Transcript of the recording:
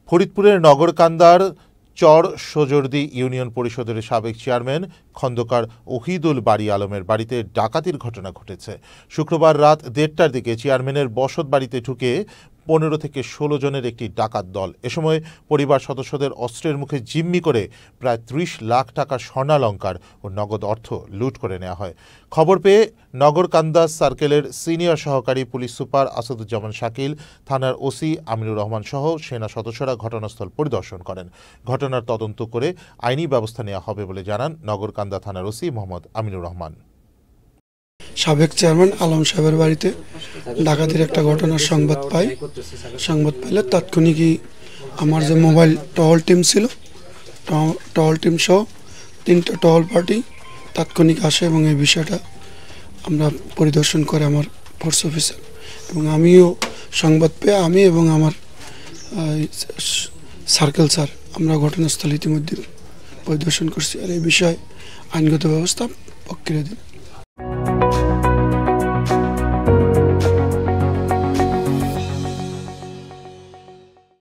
ফরিদপুরের নগরকান্দার চর সোজর্দি ইউনিয়ন পরিষদের সাবেক চেয়ারম্যান খন্দকার ওহিদুল বারী আলমের বাড়িতে ডাকাতির ঘটনা ঘটেছে। শুক্রবার রাত 1:30টার দিকে চেয়ারম্যানের বসত বাড়িতে ঢুকে 15 থেকে 16 জনের একটি ডাকাত দল। এ সময় পরিবার সদস্যদের অস্ত্রের মুখে জিম্মি করে প্রায় 30 লাখ টাকা স্বর্ণালংকার ও নগদ অর্থ লুট করে নেওয়া হয়। খবর পেয়ে নগরকান্দা সার্কেলের সিনিয়র সহকারী পুলিশ সুপার আসাদুজ্জামান শাকিল, থানার ওসি আমিনুর রহমান সহ সেনা সদস্যরা ঘটনাস্থল পরিদর্শন করেন। ঘটনার তদন্ত করে আইনি ব্যবস্থা নেওয়া হবে বলে জানান নগরকান্দা থানার ওসি মোহাম্মদ আমিনুর রহমান। সাবেক চেয়ারম্যান আলম সাহেবের বাড়িতে ডাকাতির একটা ঘটনার সংবাদ পাইলে তাৎক্ষণিকই আমার যে মোবাইল টহল টিম ছিল, টহল টিম সহ 3টা টহল পার্টি তাৎক্ষণিক আসে এবং এই বিষয়টা আমরা পরিদর্শন করে আমার ফোর্স অফিসার এবং আমিও সংবাদ পেয়ে আমি এবং আমার সার্কেল স্যার আমরা ঘটনাস্থল ইতিমধ্যে পরিদর্শন করছি আর এই বিষয়ে আইনগত ব্যবস্থা প্রক্রিয়াধীন।